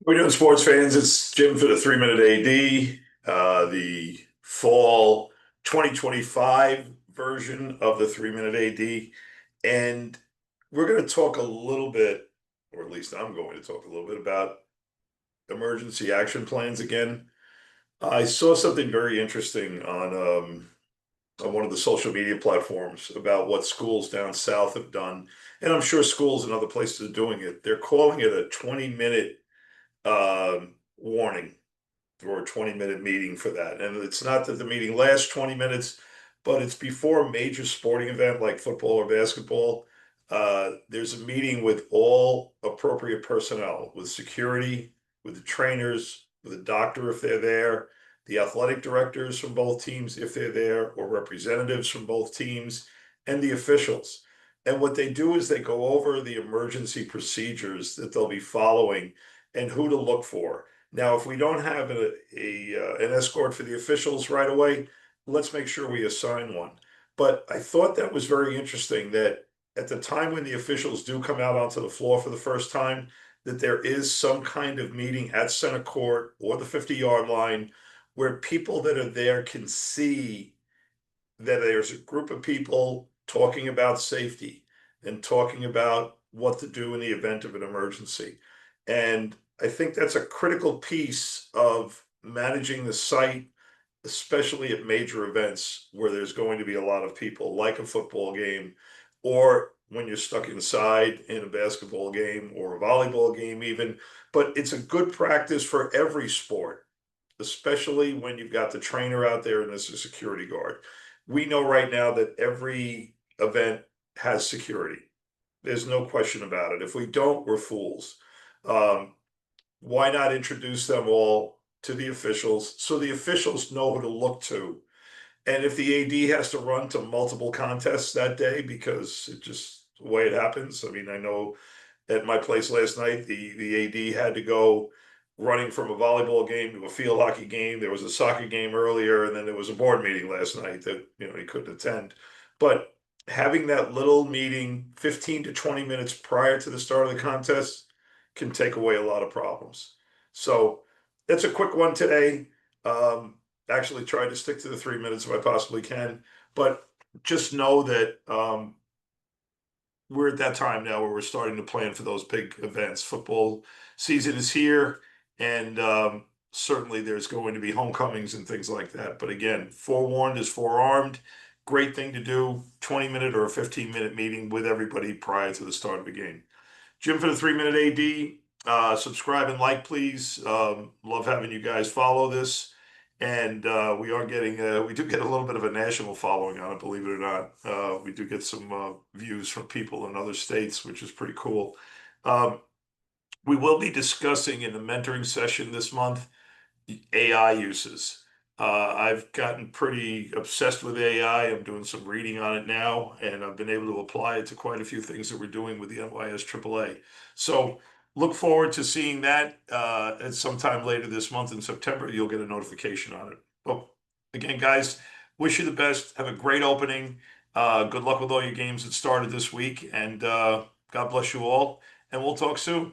We're doing sports fans. It's Jim for the 3 Minute AD, the fall 2025 version of the 3 Minute AD. And we're going to talk a little bit, or at least I'm going to talk a little bit about emergency action plans again. I saw something very interesting on one of the social media platforms about what schools down south have done. And I'm sure schools in other places are doing it. They're calling it a 20-minute warning or a 20-minute meeting for that. And it's not that the meeting lasts 20 minutes, but it's before a major sporting event like football or basketball. There's a meeting with all appropriate personnel, with security, with the trainers, with the doctor if they're there, the athletic directors from both teams if they're there, or representatives from both teams, and the officials. And what they do is they go over the emergency procedures that they'll be following and who to look for. Now, if we don't have an escort for the officials right away, let's make sure we assign one. But I thought that was very interesting that at the time when the officials do come out onto the floor for the first time, that there is some kind of meeting at center court or the 50-yard line where people that are there can see that there's a group of people talking about safety and talking about what to do in the event of an emergency. And I think that's a critical piece of managing the site, especially at major events where there's going to be a lot of people, like a football game, or when you're stuck inside in a basketball game or a volleyball game, even. But it's a good practice for every sport, especially when you've got the trainer out there and there's a security guard. We know right now that every event has security. There's no question about it. If we don't, we're fools. Um, why not introduce them all to the officials so the officials know who to look to? And if the AD has to run to multiple contests that day because it's just the way it happens. I mean, I know at my place last night, the AD had to go running from a volleyball game to a field hockey game. There was a soccer game earlier, and then there was a board meeting last night that he couldn't attend. But having that little meeting 15 to 20 minutes prior to the start of the contest can take away a lot of problems. So that's a quick one today. Actually, try to stick to the 3 minutes if I possibly can, but just know that we're at that time now where we're starting to plan for those big events. Football season is here, and certainly there's going to be homecomings and things like that. But again, forewarned is forearmed. Great thing to do, 20-minute or a 15-minute meeting with everybody prior to the start of the game. Jim for the 3 Minute AD. Subscribe and like, please. Love having you guys follow this. And we do get a little bit of a national following on it, believe it or not. We do get some views from people in other states, which is pretty cool. Um, we will be discussing in the mentoring session this month AI uses. I've gotten pretty obsessed with AI. I'm doing some reading on it now, and I've been able to apply it to quite a few things that we're doing with the NYS AAA. So look forward to seeing that at sometime later this month in September. You'll get a notification on it. Well, again, guys, wish you the best. Have a great opening. Good luck with all your games that started this week, and God bless you all. And we'll talk soon.